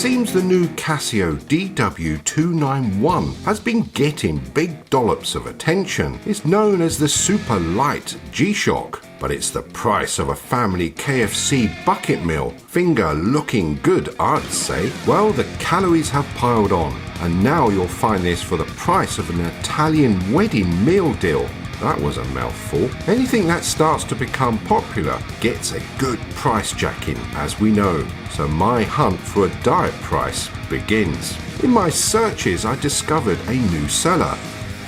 seems the new CASIO DW-291 has been getting big dollops of attention. It's known as the super light G-Shock, but it's the price of a family KFC bucket meal. Finger looking good, I'd say. Well, the calories have piled on, and now you'll find this for the price of an Italian wedding meal deal. That was a mouthful. Anything that starts to become popular gets a good price jacking, as we know. So my hunt for a diet price begins. In my searches, I discovered a new seller.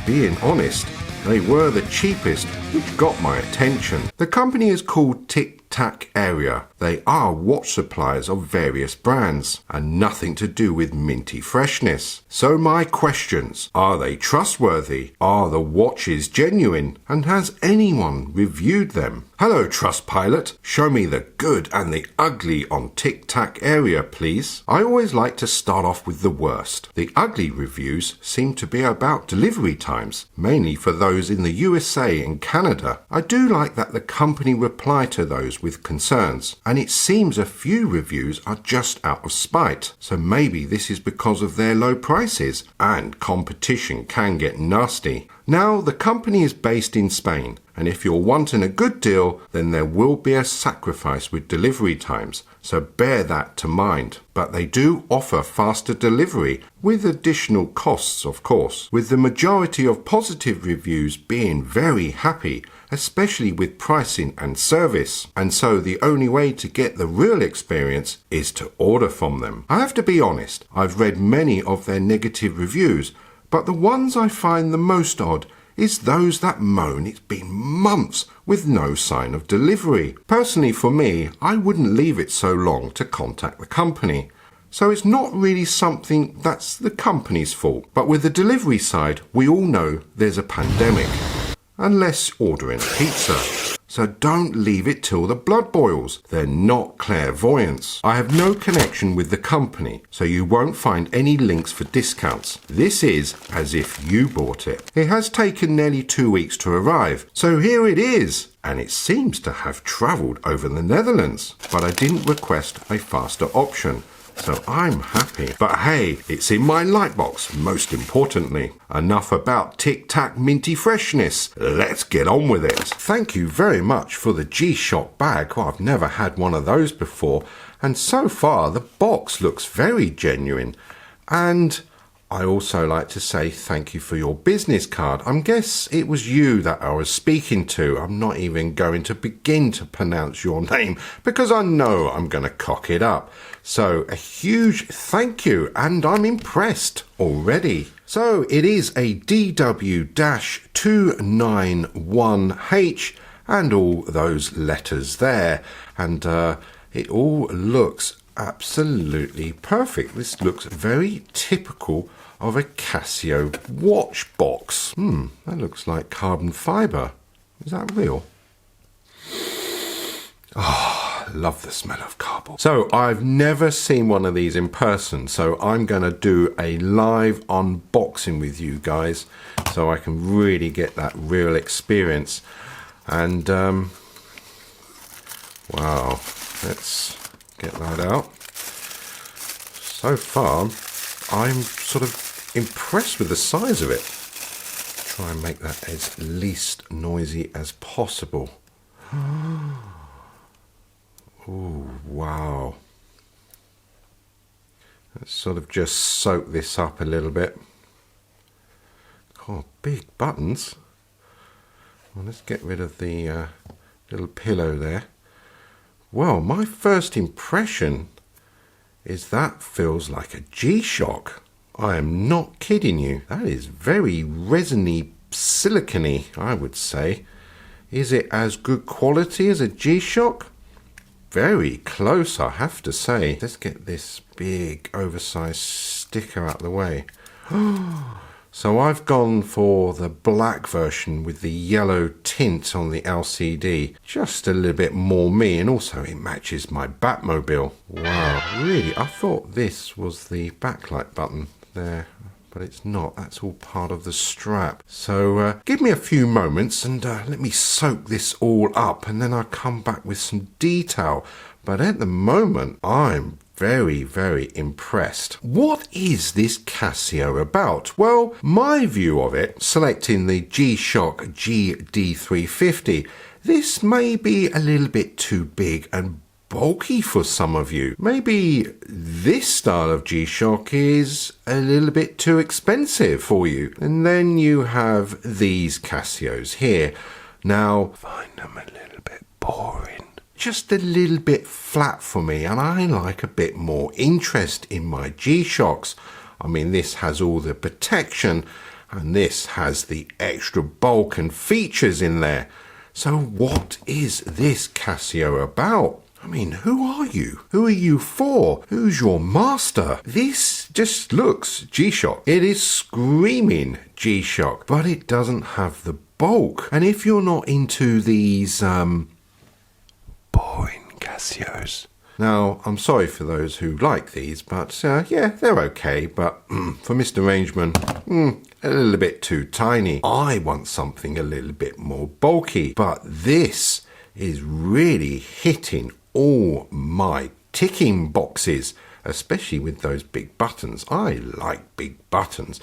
Being honest, they were the cheapest, which got my attention. The company is called TicTacArea. They are watch suppliers of various brands and nothing to do with minty freshness. So my questions: are they trustworthy? Are the watches genuine? And has anyone reviewed them? Hello Trustpilot, show me the good and the ugly on TicTacArea, please. I always like to start off with the worst. The ugly reviews seem to be about delivery times, mainly for those in the USA and Canada. I do like that the company reply to those with concerns, and it seems a few reviews are just out of spite. So maybe this is because of their low prices, and competition can get nasty. Now, the company is based in Spain, and if you're wanting a good deal, then there will be a sacrifice with delivery times, so bear that to mind. But they do offer faster delivery, with additional costs of course, with the majority of positive reviews being very happy, especially with pricing and service. And so the only way to get the real experience is to order from them. I have to be honest, I've read many of their negative reviews, but the ones I find the most odd is those that moan it's been months with no sign of delivery. Personally for me, I wouldn't leave it so long to contact the company. So it's not really something that's the company's fault. But with the delivery side, we all know there's a pandemic. Unless ordering a pizza. So don't leave it till the blood boils. They're not clairvoyants. I have no connection with the company, so you won't find any links for discounts. This is as if you bought it. It has taken nearly 2 weeks to arrive, so here it is. And it seems to have travelled over the Netherlands. But I didn't request a faster option, so I'm happy. But hey, it's in my lightbox, most importantly. Enough about Tic-Tac minty freshness. Let's get on with it. Thank you very much for the G-Shock bag. Well, I've never had one of those before. And so far, the box looks very genuine. And I also like to say thank you for your business card. I guess it was you that I was speaking to. I'm not even going to begin to pronounce your name because I know I'm going to cock it up. So a huge thank you, and I'm impressed already. So it is a DW-291H and all those letters there. And it all looks absolutely perfect. This looks very typical of a Casio watch box. That looks like carbon fibre. Is that real? Oh, I love the smell of cardboard. So I've never seen one of these in person, so I'm going to do a live unboxing with you guys so I can really get that real experience. And wow, let's get that out. So far, I'm sort of impressed with the size of it. Try and make that as least noisy as possible. Oh, wow. Let's sort of just soak this up a little bit. Oh, big buttons. Well, let's get rid of the little pillow there. Well, my first impression is that feels like a G-Shock. I am not kidding you. That is very resiny, silicone-y, I would say. Is it as good quality as a G-Shock? Very close, I have to say. Let's get this big, oversized sticker out of the way. So I've gone for the black version with the yellow tint on the LCD. Just a little bit more me, and also it matches my Batmobile. Wow, really? I thought this was the backlight button there, but it's not. That's all part of the strap. So give me a few moments and let me soak this all up, and then I'll come back with some detail. but at the moment I'm very, very impressed. What is this Casio about? Well, my view of it, selecting the G-Shock GD350, this may be a little bit too big and bulky for some of you. Maybe this style of G-Shock is a little bit too expensive for you. And then you have these Casios here. Now, find them a little bit boring. Just a little bit flat for me, and I like a bit more interest in my G-Shocks. I mean, this has all the protection, and this has the extra bulk and features in there. So what is this Casio about? I mean, who are you? Who are you for? Who's your master? This just looks G-Shock. It is screaming G-Shock, but it doesn't have the bulk. And if you're not into these boring Casios. Now, I'm sorry for those who like these, but yeah, they're okay. But for Mr. Rangeman, a little bit too tiny. I want something a little bit more bulky, but this is really hitting all my ticking boxes, especially with those big buttons. I like big buttons.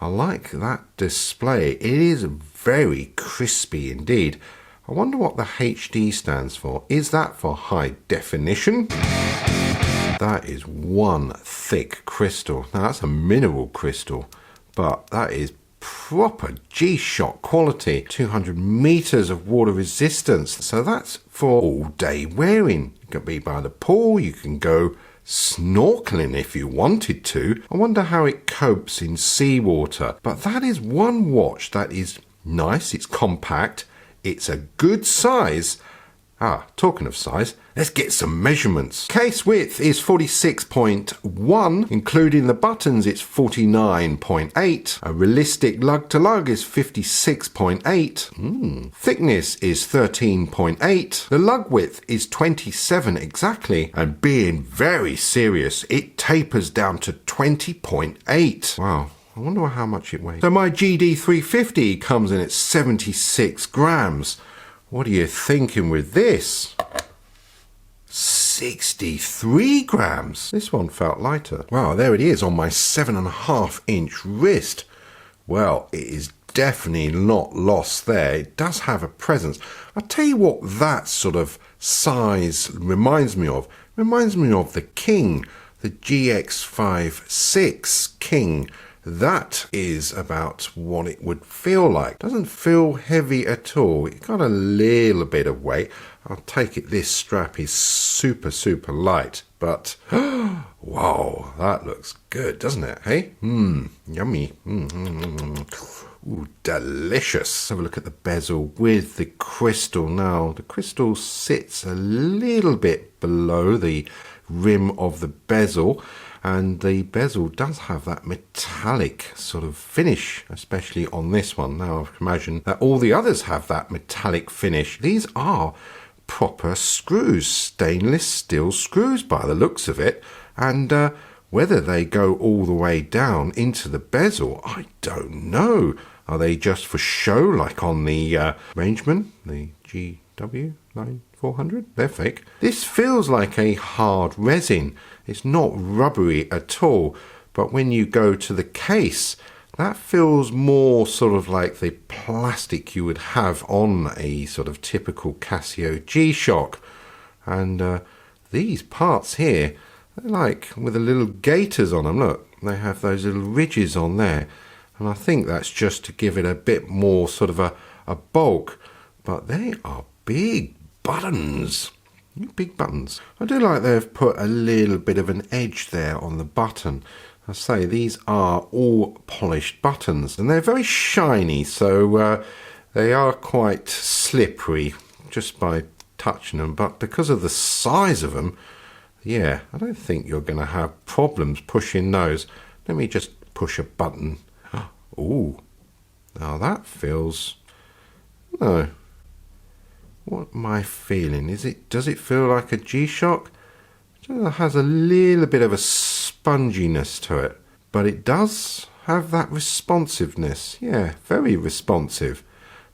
I like that display. It is very crispy indeed. I wonder what the HD stands for. Is that for high definition? That is one thick crystal. Now that's a mineral crystal, but that is proper G-Shock quality. 200 meters of water resistance. So that's for all day wearing. You can be by the pool, you can go snorkeling if you wanted to. I wonder how it copes in seawater. But that is one watch that is nice, it's compact, it's a good size. Talking of size, let's get some measurements. Case width is 46.1, including the buttons it's 49.8. A realistic lug to lug is 56.8. Thickness is 13.8. The lug width is 27 exactly. And being very serious, it tapers down to 20.8. Wow. I wonder how much it weighs. So my GD350 comes in at 76 grams. What are you thinking with this? 63 grams. This one felt lighter. Wow, there it is on my 7.5-inch wrist. Well, it is definitely not lost there. It does have a presence. I'll tell you what that sort of size reminds me of. It reminds me of the King, the GX56 King. That is about what it would feel like. Doesn't feel heavy at all. It got a little bit of weight. I'll take it this strap is super, super light. But, wow, that looks good, doesn't it? Hey? Yummy. Ooh, delicious. Have a look at the bezel with the crystal. Now, the crystal sits a little bit below the rim of the bezel. And the bezel does have that metallic sort of finish, especially on this one. Now, I can imagine that all the others have that metallic finish. These are proper screws, stainless steel screws by the looks of it. And whether they go all the way down into the bezel, I don't know. Are they just for show, like on the Rangeman, the GW-291H? They're fake. This feels like a hard resin. It's not rubbery at all, but when you go to the case, that feels more sort of like the plastic you would have on a sort of typical Casio G-Shock. And these parts here, they're like with the little gaiters on them. Look, they have those little ridges on there. And I think that's just to give it a bit more sort of a bulk. But they are big buttons. Big buttons. I do like they've put a little bit of an edge there on the button. I say these are all polished buttons and they're very shiny, so they are quite slippery just by touching them. But because of the size of them, yeah, I don't think you're going to have problems pushing those. Let me just push a button. Ooh, now that feels... No. What am I feeling? Does it feel like a G-Shock? It has a little bit of a sponginess to it, but it does have that responsiveness. Yeah, very responsive.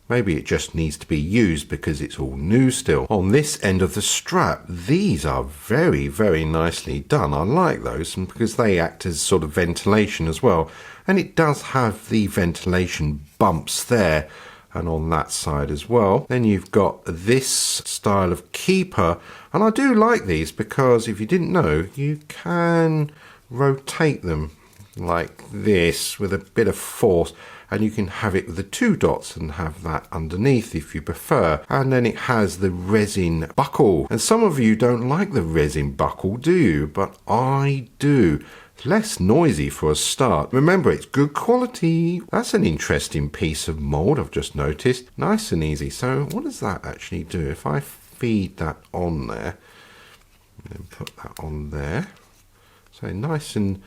Maybe it just needs to be used because it's all new still. On this end of the strap, these are very, very nicely done. I like those, and because they act as sort of ventilation as well. And it does have the ventilation bumps there and on that side as well. Then you've got this style of keeper, and I do like these because if you didn't know, you can rotate them like this with a bit of force, and you can have it with the 2 dots and have that underneath if you prefer. And then it has the resin buckle, and some of you don't like the resin buckle, do you? But I do. Less noisy for a start. Remember, it's good quality. That's an interesting piece of mold I've just noticed. Nice and easy. So what does that actually do? If I feed that on there, and then put that on there, so nice and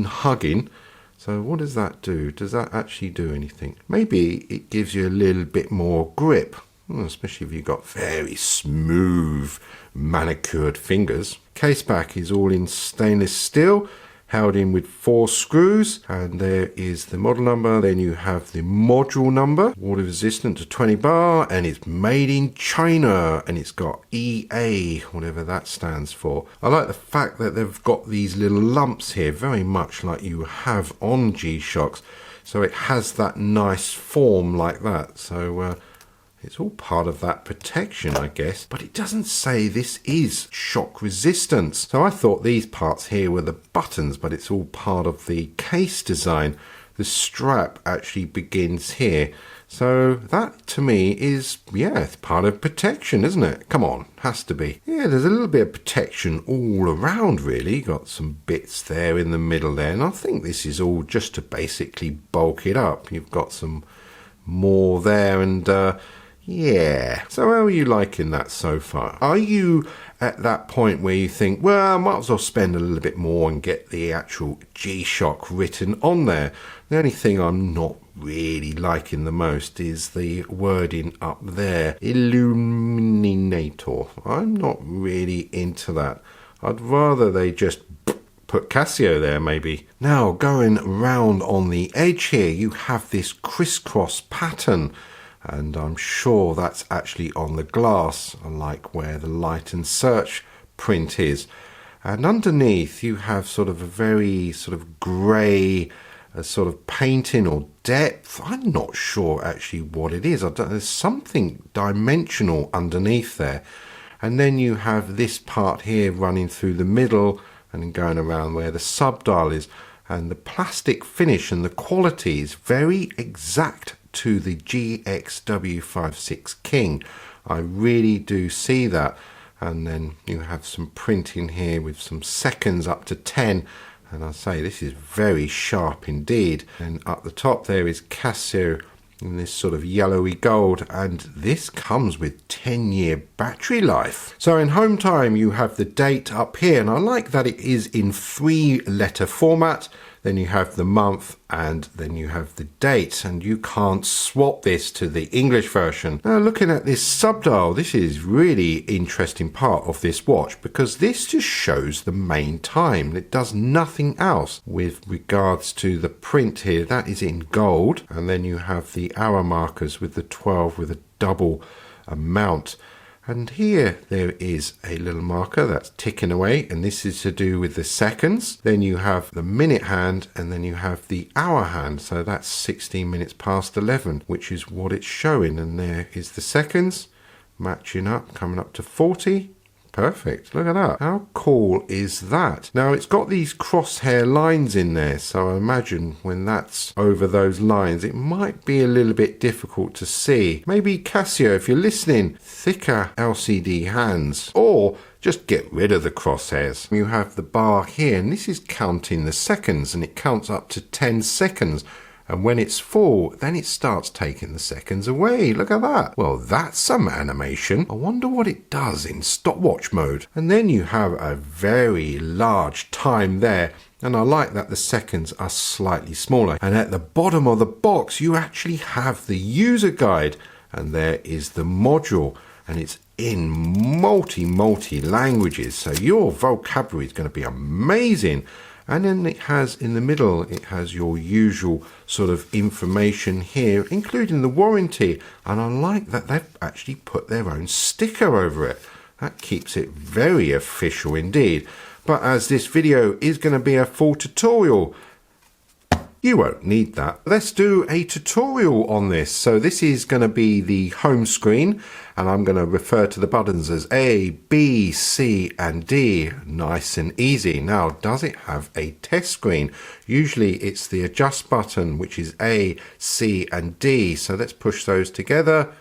hugging. So what does that do? Does that actually do anything? Maybe it gives you a little bit more grip, especially if you've got very smooth manicured fingers. Case back is all in stainless steel, held in with 4 screws, and there is the model number. Then you have the module number, water resistant to 20 bar, and it's made in China, and it's got EA, whatever that stands for. I like the fact that they've got these little lumps here, very much like you have on G-Shocks, so it has that nice form like that. So it's all part of that protection, I guess, but it doesn't say this is shock resistance. So I thought these parts here were the buttons, but it's all part of the case design. The strap actually begins here. So that to me is, yeah, it's part of protection, isn't it? Come on, has to be. Yeah, there's a little bit of protection all around, really. Got some bits there in the middle there, and I think this is all just to basically bulk it up. You've got some more there, and yeah. So how are you liking that so far? Are you at that point where you think, well, I might as well spend a little bit more and get the actual G-Shock written on there? The only thing I'm not really liking the most is the wording up there, Illuminator. I'm not really into that. I'd rather they just put Casio there, maybe. Now, going round on the edge here, you have this crisscross pattern, and I'm sure that's actually on the glass, unlike where the light and search print is. And underneath you have sort of a very sort of grey sort of painting or depth. I'm not sure actually what it is. There's something dimensional underneath there. And then you have this part here running through the middle and then going around where the subdial is. And the plastic finish and the quality is very exact to the GXW56 King. I really do see that. And then you have some printing here with some seconds up to 10, and I say this is very sharp indeed. And up the top there is Casio in this sort of yellowy gold, and this comes with 10-year battery life. So in home time you have the date up here, and I like that it is in 3-letter format. Then you have the month, and then you have the date, and you can't swap this to the English version. Now looking at this subdial, this is really interesting part of this watch, because this just shows the main time. It does nothing else with regards to the print here. That is in gold, and then you have the hour markers with the 12 with a double amount. And here there is a little marker that's ticking away, and this is to do with the seconds. Then you have the minute hand, and then you have the hour hand. So that's 16 minutes past 11, which is what it's showing. And there is the seconds matching up, coming up to 40. Perfect. Look at that. How cool is that? Now it's got these crosshair lines in there, so I imagine when that's over those lines it might be a little bit difficult to see. Maybe Casio, if you're listening, thicker LCD hands, or just get rid of the crosshairs. You have the bar here, and this is counting the seconds, and it counts up to 10 seconds. And when it's full, then it starts taking the seconds away. Look at that. Well, that's some animation. I wonder what it does in stopwatch mode. And then you have a very large time there. And I like that the seconds are slightly smaller. And at the bottom of the box, you actually have the user guide. And there is the module. And it's in multi languages. So your vocabulary is going to be amazing. And then it has in the middle, it has your usual sort of information here, including the warranty. And I like that they've actually put their own sticker over it. That keeps it very official indeed. But as this video is going to be a full tutorial, you won't need that. Let's do a tutorial on this. So this is going to be the home screen, and I'm going to refer to the buttons as A, B, C, and D. Nice and easy. Now, does it have a test screen? Usually it's the adjust button, which is A, C, and D. So let's push those together.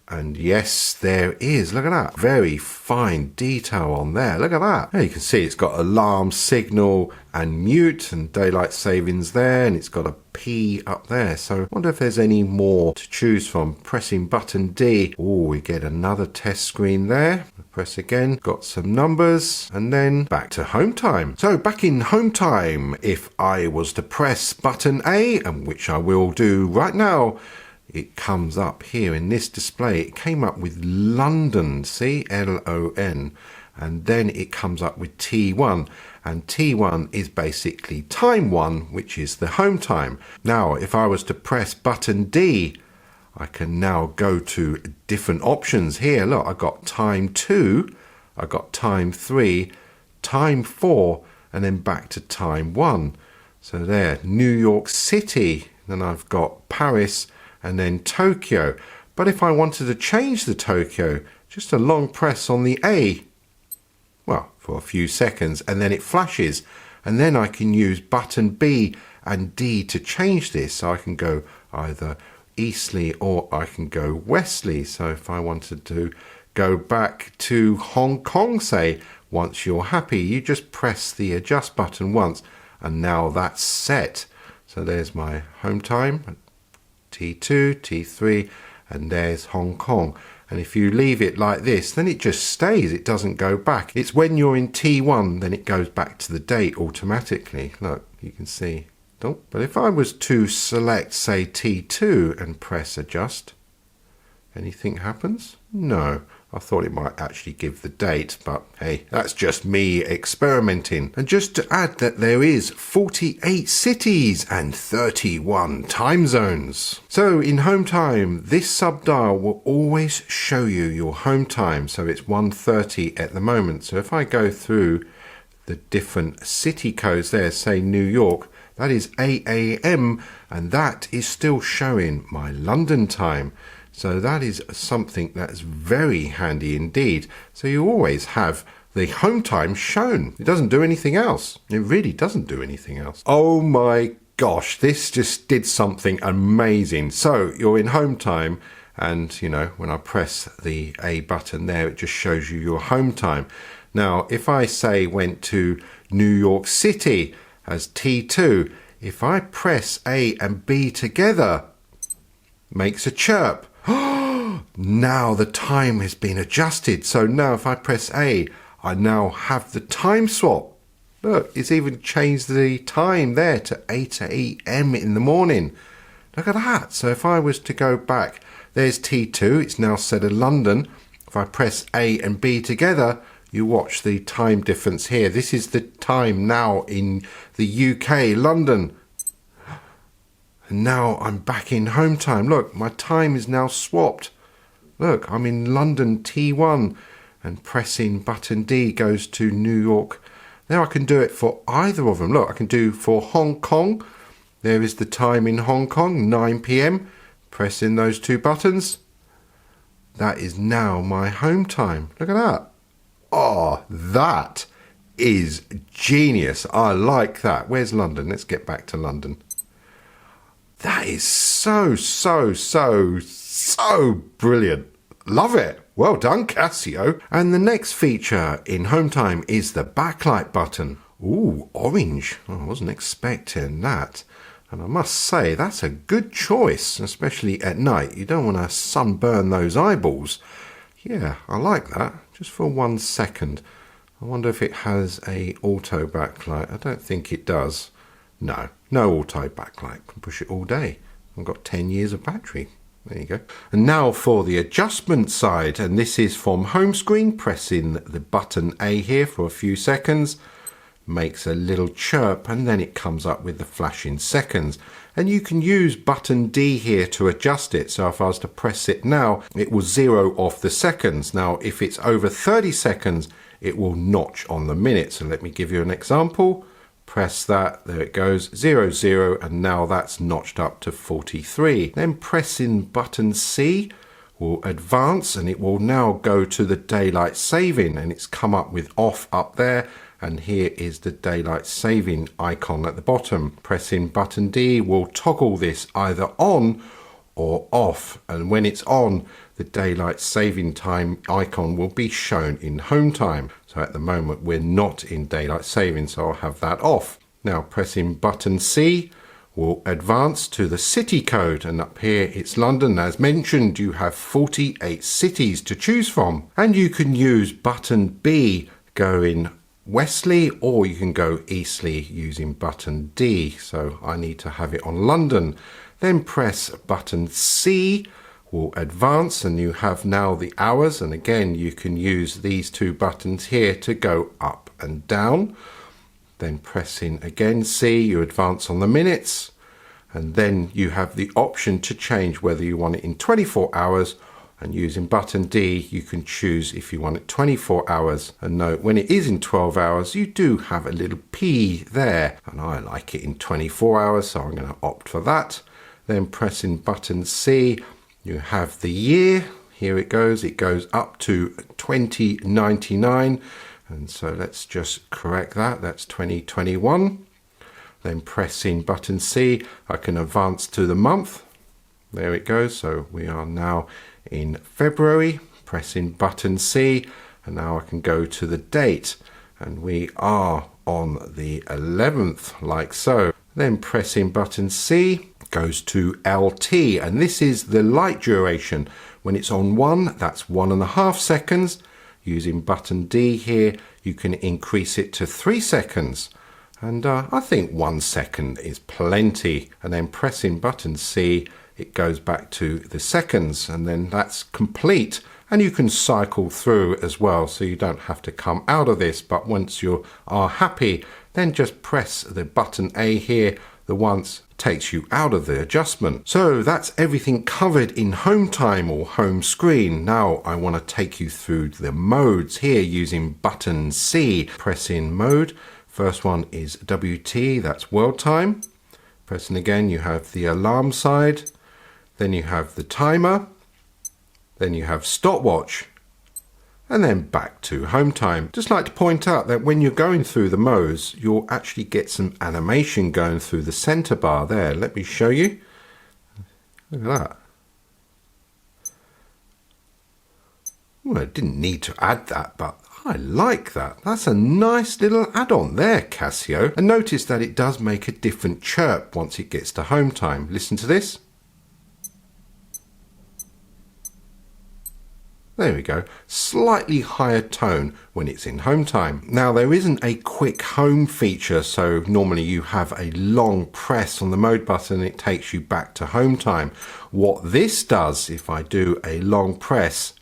And yes, there is. Look at that. Very fine detail on there. Look at that. There you can see it's got alarm, signal, and mute, and daylight savings there. And it's got a P up there. So I wonder if there's any more to choose from. Pressing button D. Oh, we get another test screen there. Press again. Got some numbers. And then back to home time. So back in home time, if I was to press button A, and which I will do right now, it comes up here in this display. It came up with London, see, L-O-N, and then it comes up with T1, and T1 is basically time 1, which is the home time. Now, if I was to press button D, I can now go to different options here. Look, I got time 2, I got time 3, time 4, and then back to time 1. So there, New York City, then I've got Paris, and then Tokyo. But if I wanted to change the Tokyo, just a long press on the A, well, for a few seconds, and then it flashes. And then I can use button B and D to change this. So I can go either easterly or I can go westerly. So if I wanted to go back to Hong Kong, say, once you're happy, you just press the adjust button once, and now that's set. So there's my home time. T2, T3, and there's Hong Kong. And if you leave it like this, then it just stays. It doesn't go back. It's when you're in T1, then it goes back to the date automatically. Look, you can see. Oh, but if I was to select, say, T2 and press adjust, anything happens? No. I thought it might actually give the date, but hey, that's just me experimenting. And just to add that there is 48 cities and 31 time zones. So in home time, this sub-dial will always show you your home time. So it's 1:30 at the moment. So if I go through the different city codes there, say New York, that is 8 AM, and that is still showing my London time. So that is something that's very handy indeed. So you always have the home time shown. It doesn't do anything else. It really doesn't do anything else. Oh my gosh, this just did something amazing. So you're in home time, and you know, when I press the A button there, it just shows you your home time. Now, if I say went to New York City as T2, if I press A and B together, makes a chirp. Now the time has been adjusted. So now if I press A, I now have the time swap. Look, it's even changed the time there to 8 AM in the morning. Look at that. So if I was to go back, there's T2. It's now set to London. If I press A and B together, you watch the time difference here. This is the time now in the UK, London. And now I'm back in home time. Look, my time is now swapped. Look, I'm in London T1, and pressing button D goes to New York. Now I can do it for either of them. Look, I can do for Hong Kong. There is the time in Hong Kong, 9 PM. Pressing those two buttons. That is now my home time. Look at that. Oh, that is genius. I like that. Where's London? Let's get back to London. That is so brilliant. Love it. Well done, Casio. And the next feature in home time is the backlight button. Ooh, orange. I wasn't expecting that. And I must say, that's a good choice, especially at night. You don't want to sunburn those eyeballs. Yeah, I like that. Just for 1 second. I wonder if it has a auto backlight. I don't think it does. No auto backlight. Can push it all day. I've got 10 years of battery. There you go. And now for the adjustment side. And this is from home screen. Pressing the button A here for a few seconds. makes a little chirp, and then it comes up with the flashing seconds. And you can use button D here to adjust it. So if I was to press it now, it will zero off the seconds. Now, if it's over 30 seconds, it will notch on the minute. So let me give you an example. Press that, there it goes, 00, and now that's notched up to 43. Then pressing button C will advance, and it will now go to the daylight saving, and it's come up with off up there, and here is the daylight saving icon at the bottom. Pressing button D will toggle this either on or off, and when it's on, the daylight saving time icon will be shown in home time. So at the moment we're not in daylight saving, so I'll have that off. Now pressing button C will advance to the city code, and up here it's London. As mentioned, you have 48 cities to choose from, and you can use button B going westerly, or you can go easterly using button D. So I need to have it on London. Then press button C will advance, and you have now the hours, and again you can use these two buttons here to go up and down. Then pressing again C, you advance on the minutes, and then you have the option to change whether you want it in 24 hours, and using button D you can choose if you want it 24 hours. And note, when it is in 12 hours you do have a little P there, and I like it in 24 hours, so I'm going to opt for that. Then pressing button C, you have the year. Here it goes up to 2099, and so let's just correct that, that's 2021. Then pressing button C, I can advance to the month. There it goes, so we are now in February. Pressing button C, and now I can go to the date, and we are on the 11th, like so. Then pressing button C goes to LT, and this is the light duration. When it's on 1, that's 1.5 seconds. Using button D here, you can increase it to 3 seconds. And I think 1 second is plenty. And then pressing button C, it goes back to the seconds, and then that's complete. And you can cycle through as well, so you don't have to come out of this. But once you are happy, then just press the button A here. The once takes you out of the adjustment. So that's everything covered in home time or home screen. Now I want to take you through the modes here using button C. Pressing mode. First one is WT, that's world time. Pressing again, you have the alarm side. Then you have the timer. Then you have stopwatch. And then back to home time. Just like to point out that when you're going through the modes, you'll actually get some animation going through the center bar there. Let me show you. Look at that. Well, I didn't need to add that, but I like that. That's a nice little add-on there, Casio. And notice that it does make a different chirp once it gets to home time. Listen to this. There we go, slightly higher tone when it's in home time. Now there isn't a quick home feature, so normally you have a long press on the mode button and it takes you back to home time. What this does, if I do a long press,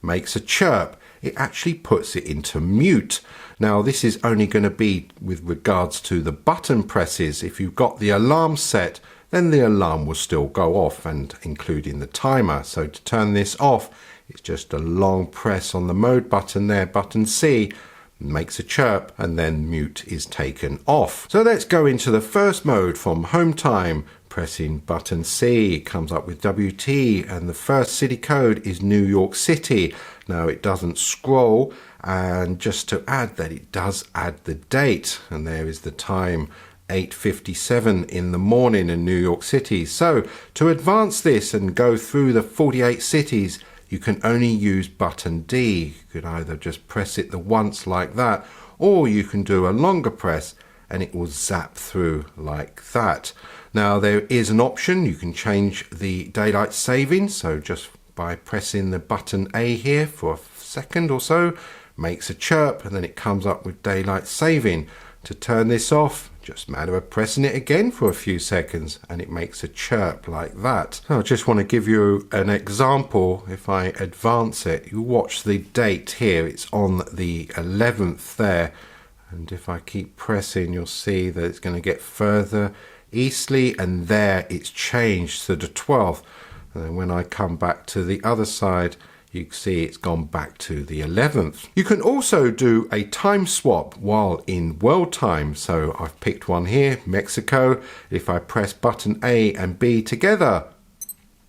makes a chirp. It actually puts it into mute. Now this is only going to be with regards to the button presses. If you've got the alarm set, then the alarm will still go off, and including the timer. So to turn this off, it's just a long press on the mode button there, button C, makes a chirp, and then mute is taken off. So let's go into the first mode from home time. Pressing button C, it comes up with WT, and the first city code is New York City. Now it doesn't scroll, and just to add that, it does add the date, and there is the time, 8:57 in the morning in New York City. So to advance this and go through the 48 cities, you can only use button D. You could either just press it the once like that, or you can do a longer press and it will zap through like that. Now there is an option, you can change the daylight saving, so just by pressing the button A here for a second or so, makes a chirp, and then it comes up with daylight saving. To turn this off, just a matter of pressing it again for a few seconds and it makes a chirp like that. So I just want to give you an example. If I advance it, you watch the date here, it's on the 11th there, And if I keep pressing, you'll see that it's going to get further easterly, and there it's changed to the 12th. And then when I come back to the other side, you can see it's gone back to the 11th. You can also do a time swap while in world time. So I've picked one here, Mexico. If I press button A and B together,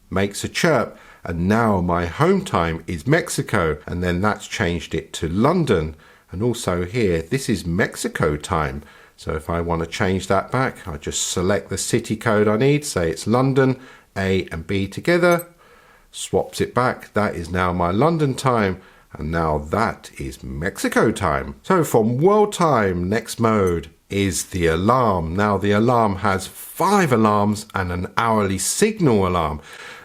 makes a chirp, and now my home time is Mexico, and then that's changed it to London. And also here, this is Mexico time. So if I want to change that back, I just select the city code I need, say it's London, A and B together, swaps it back. That is now my London time, and now that is Mexico time. So from world time, next mode is the alarm. Now the alarm has 5 alarms and an hourly signal alarm.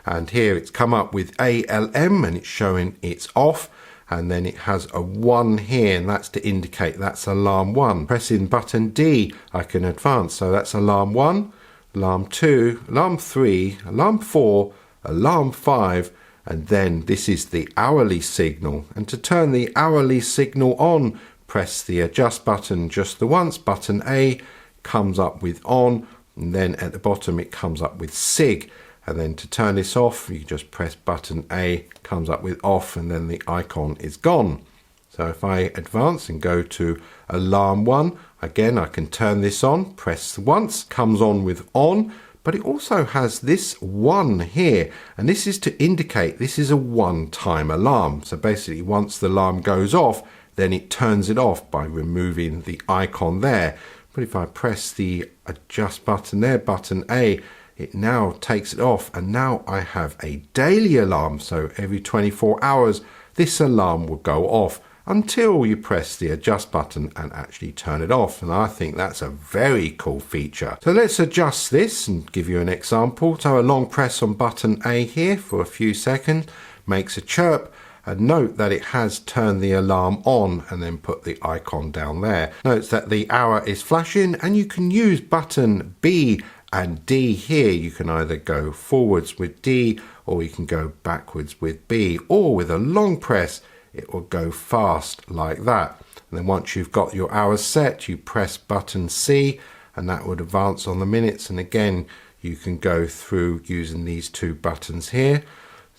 And here it's come up with ALM, and it's showing it's off. And then it has a 1 here, and that's to indicate that's alarm 1. Pressing button D, I can advance. So that's alarm 1, alarm 2, alarm 3, alarm 4, alarm 5, and then this is the hourly signal. And to turn the hourly signal on, press the adjust button just the once. Button A comes up with on, and then at the bottom it comes up with SIG. And then to turn this off, you just press button A, comes up with off, and then the icon is gone. So if I advance and go to alarm 1, again I can turn this on, press once, comes on with on, but it also has this 1 here, and this is to indicate this is a one-time alarm. So basically once the alarm goes off, then it turns it off by removing the icon there. But if I press the adjust button there, button A, it now takes it off, and now I have a daily alarm. So every 24 hours this alarm will go off until you press the adjust button and actually turn it off. And I think that's a very cool feature. So let's adjust this and give you an example. So a long press on button A here for a few seconds makes a chirp, and note that it has turned the alarm on and then put the icon down there. Note that the hour is flashing, and you can use button B and D here. You can either go forwards with D, or you can go backwards with B, or with a long press it will go fast like that. And then once you've got your hours set, you press button C, and that would advance on the minutes. And again, you can go through using these 2 buttons here,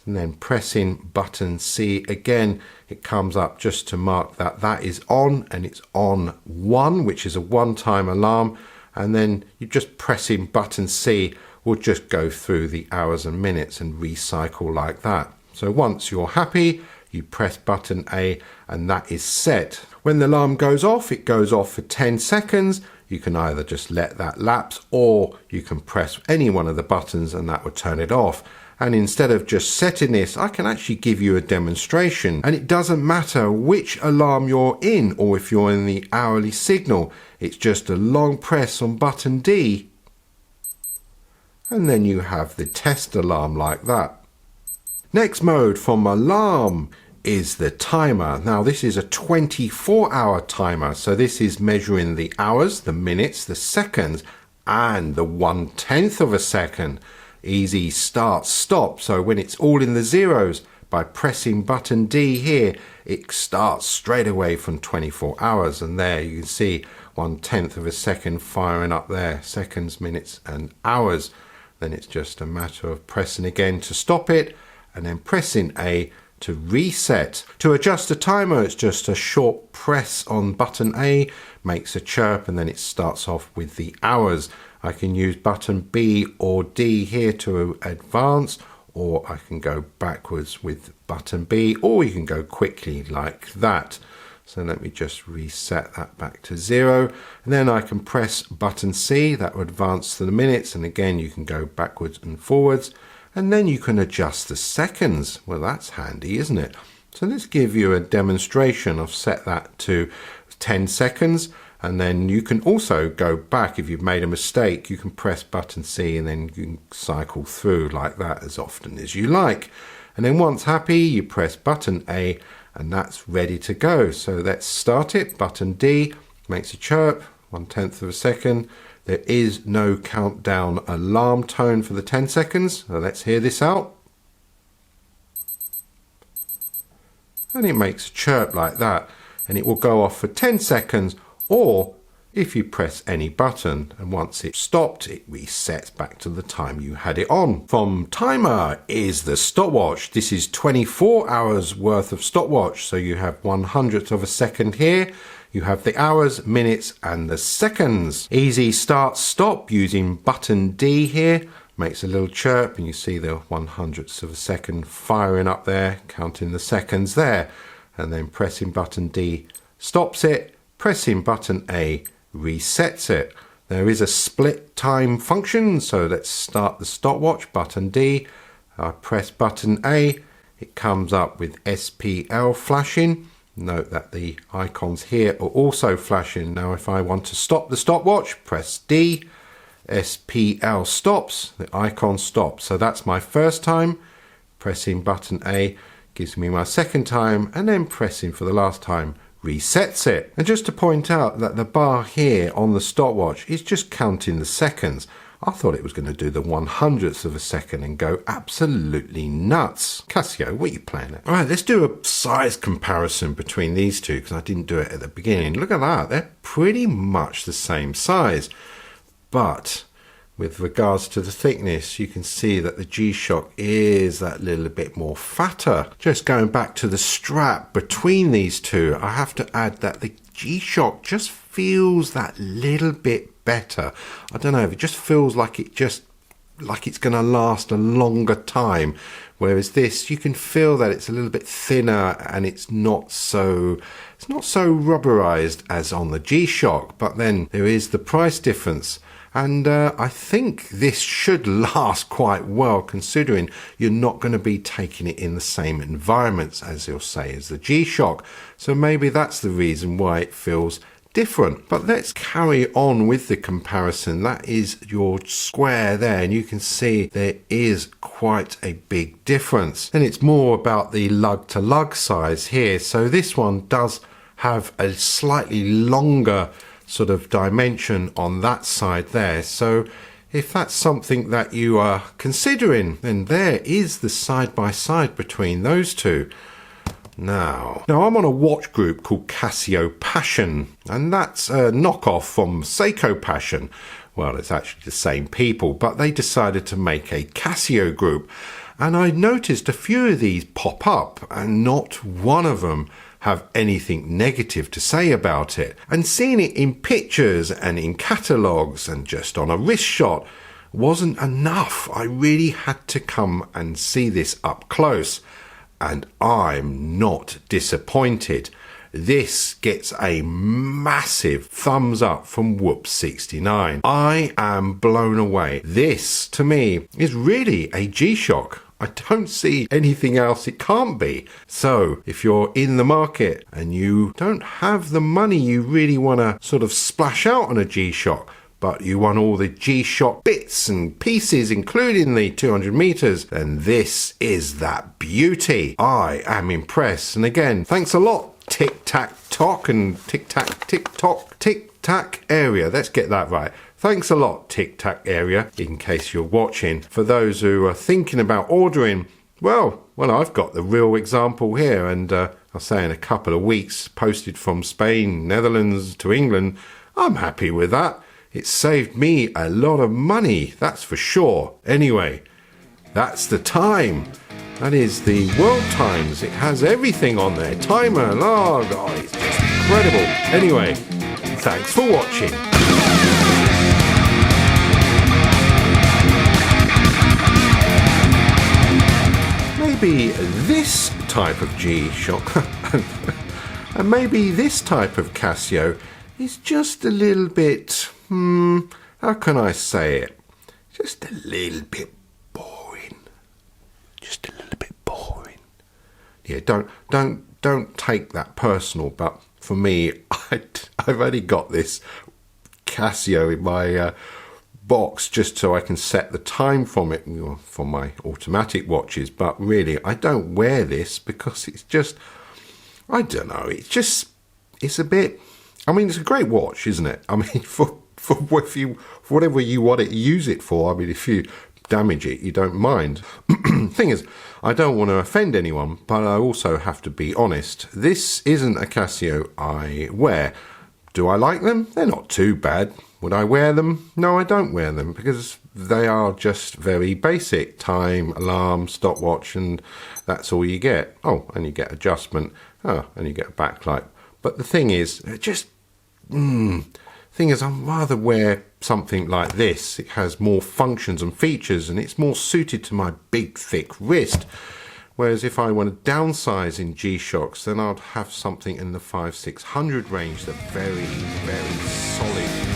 and then pressing button C again, it comes up just to mark that that is on, and it's on 1, which is a one-time alarm. And then you just pressing button C will just go through the hours and minutes and recycle like that. So once you're happy, you press button A, and that is set. When the alarm goes off, it goes off for 10 seconds. You can either just let that lapse, or you can press any one of the buttons and that will turn it off. And instead of just setting this, I can actually give you a demonstration, and it doesn't matter which alarm you're in or if you're in the hourly signal. It's just a long press on button D, and then you have the test alarm like that. Next mode from alarm is the timer. Now this is a 24-hour timer, so this is measuring the hours, the minutes, the seconds, and the 1/10 of a second. Easy start stop. So when it's all in the zeros, by pressing button D here, it starts straight away from 24 hours. And there you can see 1/10 of a second firing up there, seconds, minutes, and hours. Then it's just a matter of pressing again to stop it, and then pressing A to reset. To adjust the timer, it's just a short press on button A, makes a chirp, and then it starts off with the hours. I can use button B or D here to advance, or I can go backwards with button B, or you can go quickly like that. So let me just reset that back to 0, and then I can press button C, that will advance to the minutes, and again you can go backwards and forwards, and then you can adjust the seconds. Well, that's handy, isn't it? So let's give you a demonstration. I've set that to 10 seconds. And then you can also go back if you've made a mistake. You can press button C, and then you can cycle through like that as often as you like. And then once happy, you press button A, and that's ready to go. So let's start it. Button D makes a chirp, 1/10 of a second. There is no countdown alarm tone for the 10 seconds. So let's hear this out. And it makes a chirp like that, and it will go off for 10 seconds or if you press any button and once it's stopped, it resets back to the time you had it on. From timer is the stopwatch. This is 24 hours worth of stopwatch. So you have 1/100th of a second here. You have the hours, minutes and the seconds. Easy start stop using button D here. Makes a little chirp and you see the 1/100th of a second firing up there, counting the seconds there. And then pressing button D stops it. Pressing button A resets it. There is a split time function, so let's start the stopwatch. Button D, I press button A, it comes up with SPL flashing. Note that the icons here are also flashing. Now if I want to stop the stopwatch, press D, SPL stops, the icon stops. So that's my first time. Pressing button A gives me my second time, and then pressing for the last time resets it. And just to point out that the bar here on the stopwatch is just counting the seconds. I thought it was going to do the 1/100th of a second and go absolutely nuts. Casio, what are you playing at? All right, let's do a size comparison between these two because I didn't do it at the beginning. Look at that, they're pretty much the same size. But with regards to the thickness, you can see that the G-Shock is that little bit more fatter. Just going back to the strap between these two, I have to add that the G-Shock just feels that little bit better. I don't know, it just feels like it's going to last a longer time. Whereas this, you can feel that it's a little bit thinner and it's not so rubberized as on the G-Shock. But then there is the price difference. And I think this should last quite well, considering you're not going to be taking it in the same environments as you'll say as the G-Shock. So maybe that's the reason why it feels different. But let's carry on with the comparison. That is your square there, and you can see there is quite a big difference. And it's more about the lug to lug size here. So this one does have a slightly longer sort of dimension on that side there. So if that's something that you are considering, then there is the side by side between those two. Now I'm on a watch group called CASIO Passion, and that's a knockoff from CASIO Passion. Well, it's actually the same people, but they decided to make a Casio group. And I noticed a few of these pop up, and not one of them have anything negative to say about it. And seeing it in pictures and in catalogues and just on a wrist shot wasn't enough. I really had to come and see this up close. And I'm not disappointed. This gets a massive thumbs up from Whoop69. I am blown away. This, to me, is really a G-Shock. I don't see anything else it can't be. So if you're in the market and you don't have the money you really want to sort of splash out on a G-Shock, but you want all the G-Shock bits and pieces, including the 200 meters, then this is that beauty. I am impressed. And again, thanks a lot, TicTacToc and TicTacArea. Let's get that right. Thanks a lot, TicTacArea, in case you're watching. For those who are thinking about ordering, well, I've got the real example here, and I'll say in a couple of weeks, posted from Spain, Netherlands to England. I'm happy with that. It saved me a lot of money, that's for sure. Anyway, that's the time. That is the WorldTimes. It has everything on there. Timer, oh God, it's just incredible. Anyway, thanks for watching. Maybe this type of G-Shock and maybe this type of Casio is just a little bit, how can I say it? Just a little bit boring. Just a little bit boring. Yeah, don't take that personal, but for me, I've only got this Casio in my box just so I can set the time from it, from my automatic watches. But really, I don't wear this because it's just, I don't know, it's a bit, I mean, it's a great watch, isn't it? I mean, for whatever you want it, use it for. I mean, if you damage it, you don't mind. Thing is, I don't want to offend anyone, but I also have to be honest. This isn't a Casio I wear. Do I like them? They're not too bad. Would I wear them? No, I don't wear them because they are just very basic. Time, alarm, stopwatch, and that's all you get. Oh, and you get adjustment. Oh, and you get a backlight. But the thing is, I'd rather wear something like this. It has more functions and features and it's more suited to my big, thick wrist. Whereas if I want to downsize in G-Shocks, then I'd have something in the 500-600 range, the very, very solid